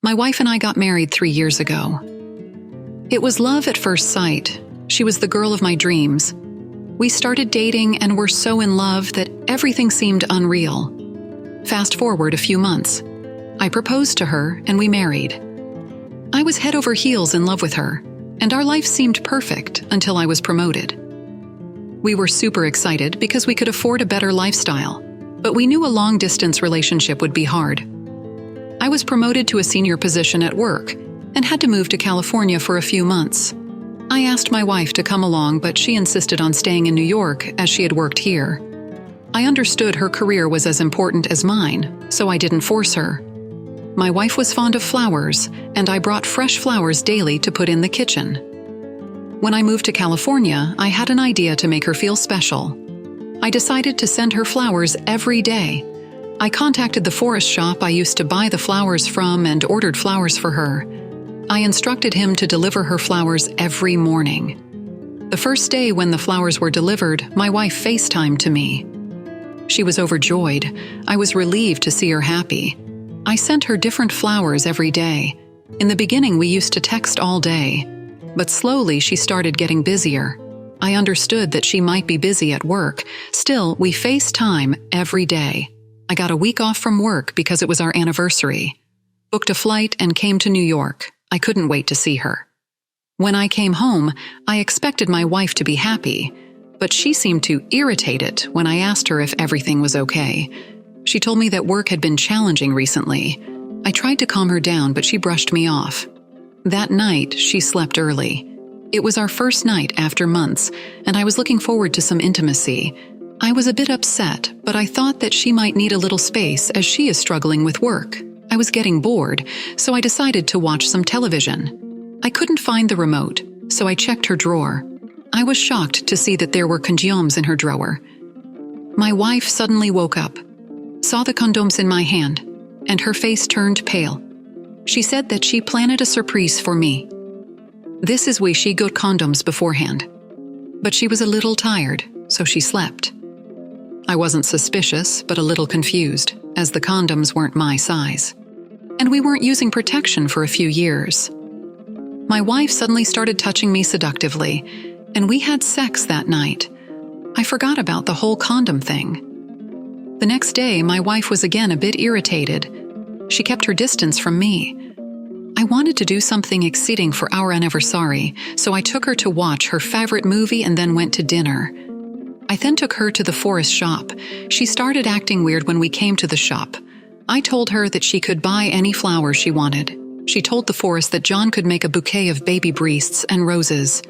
My wife and I got married 3 years ago. It was love at first sight. She was the girl of my dreams. We started dating and were so in love that everything seemed unreal. Fast forward a few months. I proposed to her and we married. I was head over heels in love with her, and our life seemed perfect until I was promoted. We were super excited because we could afford a better lifestyle, but we knew a long-distance relationship would be hard. I was promoted to a senior position at work and had to move to California for a few months. I asked my wife to come along, but she insisted on staying in New York as she had worked here. I understood her career was as important as mine, so I didn't force her. My wife was fond of flowers, and I brought fresh flowers daily to put in the kitchen. When I moved to California, I had an idea to make her feel special. I decided to send her flowers every day. I contacted the florist shop I used to buy the flowers from and ordered flowers for her. I instructed him to deliver her flowers every morning. The first day when the flowers were delivered, my wife FaceTimed to me. She was overjoyed. I was relieved to see her happy. I sent her different flowers every day. In the beginning, we used to text all day, but slowly she started getting busier. I understood that she might be busy at work. Still, we FaceTime every day. I got a week off from work because it was our anniversary. Booked a flight and came to New York. I couldn't wait to see her. When I came home, I expected my wife to be happy, but she seemed to irritate it when I asked her if everything was okay. She told me that work had been challenging recently. I tried to calm her down, but she brushed me off. That night, she slept early. It was our first night after months, and I was looking forward to some intimacy. I was a bit upset, but I thought that she might need a little space as she is struggling with work. I was getting bored, so I decided to watch some television. I couldn't find the remote, so I checked her drawer. I was shocked to see that there were condoms in her drawer. My wife suddenly woke up, saw the condoms in my hand, and her face turned pale. She said that she planned a surprise for me. This is why she got condoms beforehand. But she was a little tired, so she slept. I wasn't suspicious, but a little confused, as the condoms weren't my size. And we weren't using protection for a few years. My wife suddenly started touching me seductively, and we had sex that night. I forgot about the whole condom thing. The next day, my wife was again a bit irritated. She kept her distance from me. I wanted to do something exciting for our anniversary, so I took her to watch her favorite movie and then went to dinner. I then took her to the florist shop. She started acting weird when we came to the shop. I told her that she could buy any flowers she wanted. She told the florist that John could make a bouquet of baby breasts and roses.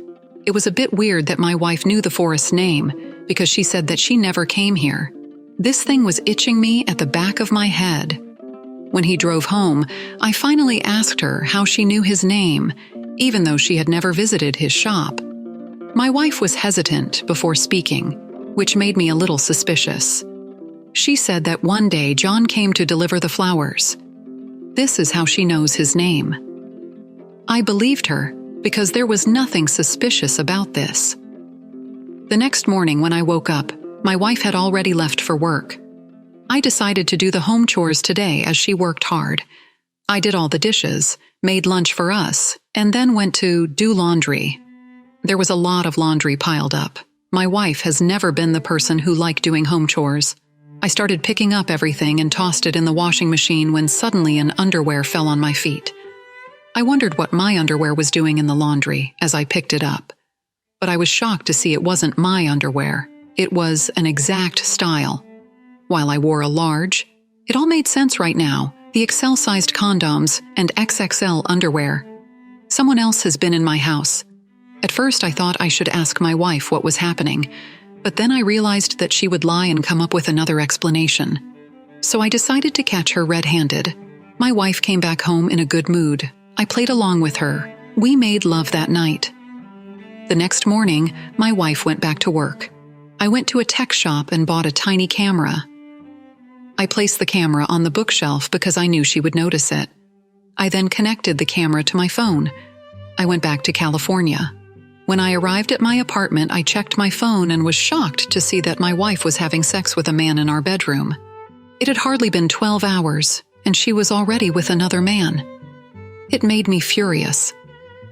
It was a bit weird that my wife knew the florist's name, because she said that she never came here. This thing was itching me at the back of my head. When he drove home, I finally asked her how she knew his name, even though she had never visited his shop. My wife was hesitant before speaking, which made me a little suspicious. She said that one day John came to deliver the flowers. This is how she knows his name. I believed her because there was nothing suspicious about this. The next morning when I woke up, my wife had already left for work. I decided to do the home chores today as she worked hard. I did all the dishes, made lunch for us, and then went to do laundry. There was a lot of laundry piled up. My wife has never been the person who liked doing home chores. I started picking up everything and tossed it in the washing machine when suddenly an underwear fell on my feet. I wondered what my underwear was doing in the laundry as I picked it up. But I was shocked to see it wasn't my underwear. It was an exact style. While I wore a large, it all made sense right now. The XL-sized condoms and XXL underwear. Someone else has been in my house. At first I thought I should ask my wife what was happening, but then I realized that she would lie and come up with another explanation. So I decided to catch her red-handed. My wife came back home in a good mood. I played along with her. We made love that night. The next morning, my wife went back to work. I went to a tech shop and bought a tiny camera. I placed the camera on the bookshelf because I knew she would notice it. I then connected the camera to my phone. I went back to California. When I arrived at my apartment, I checked my phone and was shocked to see that my wife was having sex with a man in our bedroom. It had hardly been 12 hours, and she was already with another man. It made me furious.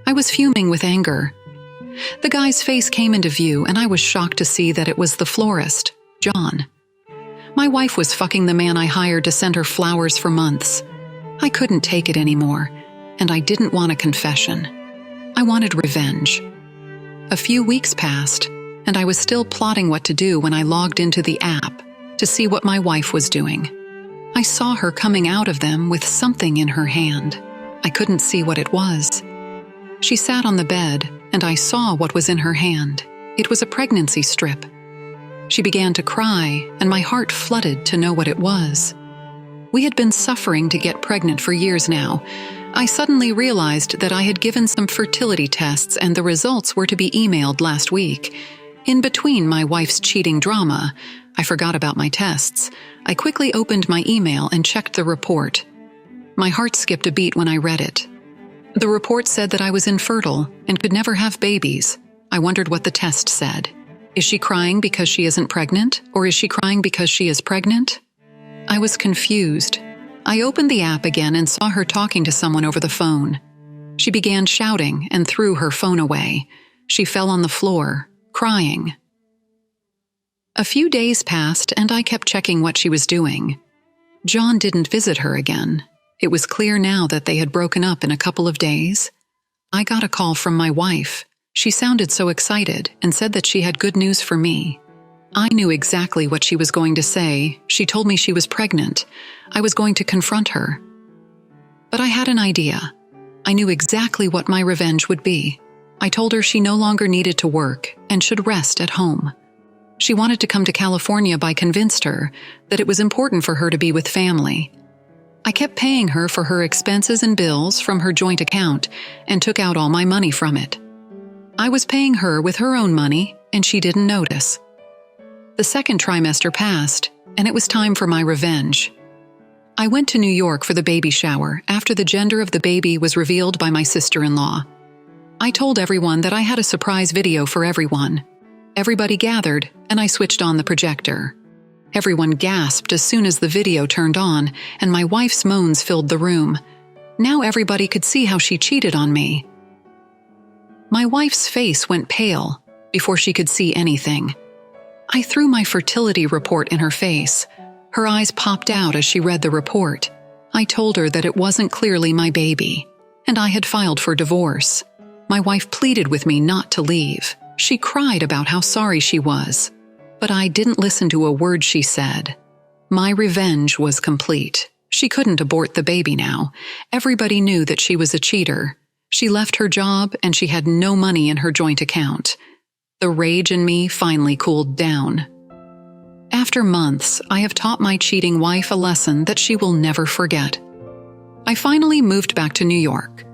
I was fuming with anger. The guy's face came into view, and I was shocked to see that it was the florist, John. My wife was fucking the man I hired to send her flowers for months. I couldn't take it anymore, and I didn't want a confession. I wanted revenge. A few weeks passed, and I was still plotting what to do when I logged into the app to see what my wife was doing. I saw her coming out of them with something in her hand. I couldn't see what it was. She sat on the bed, and I saw what was in her hand. It was a pregnancy strip. She began to cry, and my heart flooded to know what it was. We had been suffering to get pregnant for years now. I suddenly realized that I had given some fertility tests, and the results were to be emailed last week. In between my wife's cheating drama, I forgot about my tests. I quickly opened my email and checked the report. My heart skipped a beat when I read it. The report said that I was infertile and could never have babies. I wondered what the test said. Is she crying because she isn't pregnant, or is she crying because she is pregnant? I was confused. I opened the app again and saw her talking to someone over the phone. She began shouting and threw her phone away. She fell on the floor, crying. A few days passed, and I kept checking what she was doing. John didn't visit her again. It was clear now that they had broken up in a couple of days. I got a call from my wife. She sounded so excited and said that she had good news for me. I knew exactly what she was going to say. She told me she was pregnant. I was going to confront her. But I had an idea. I knew exactly what my revenge would be. I told her she no longer needed to work and should rest at home. She wanted to come to California, but I convinced her that it was important for her to be with family. I kept paying her for her expenses and bills from her joint account and took out all my money from it. I was paying her with her own money, and she didn't notice. The second trimester passed, and it was time for my revenge. I went to New York for the baby shower after the gender of the baby was revealed by my sister-in-law. I told everyone that I had a surprise video for everyone. Everybody gathered, and I switched on the projector. Everyone gasped as soon as the video turned on, and my wife's moans filled the room. Now everybody could see how she cheated on me. My wife's face went pale before she could see anything. I threw my fertility report in her face. Her eyes popped out as she read the report. I told her that it wasn't clearly my baby, and I had filed for divorce. My wife pleaded with me not to leave. She cried about how sorry she was. But I didn't listen to a word she said. My revenge was complete. She couldn't abort the baby now. Everybody knew that she was a cheater. She left her job, and she had no money in her joint account. The rage in me finally cooled down. After months, I have taught my cheating wife a lesson that she will never forget. I finally moved back to New York.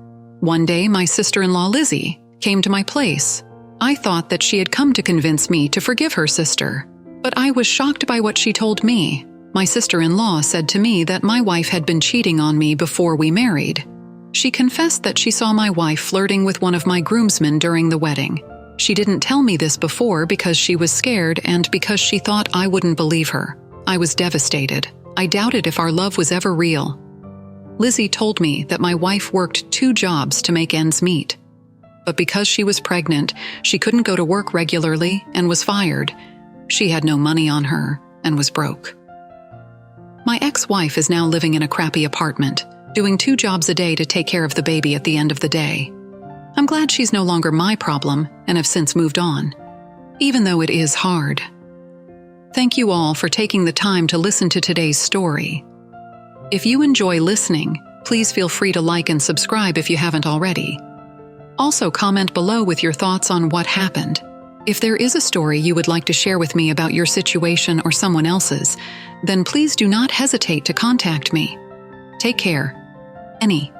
One day, my sister-in-law Lizzie came to my place. I thought that she had come to convince me to forgive her sister, but I was shocked by what she told me. My sister-in-law said to me that my wife had been cheating on me before we married. She confessed that she saw my wife flirting with one of my groomsmen during the wedding. She didn't tell me this before because she was scared and because she thought I wouldn't believe her. I was devastated. I doubted if our love was ever real. Lizzie told me that my wife worked 2 jobs to make ends meet. But because she was pregnant, she couldn't go to work regularly and was fired. She had no money on her and was broke. My ex-wife is now living in a crappy apartment, doing 2 jobs a day to take care of the baby at the end of the day. I'm glad she's no longer my problem and have since moved on, even though it is hard. Thank you all for taking the time to listen to today's story. If you enjoy listening, please feel free to like and subscribe if you haven't already. Also, comment below with your thoughts on what happened. If there is a story you would like to share with me about your situation or someone else's, then please do not hesitate to contact me. Take care. Annie.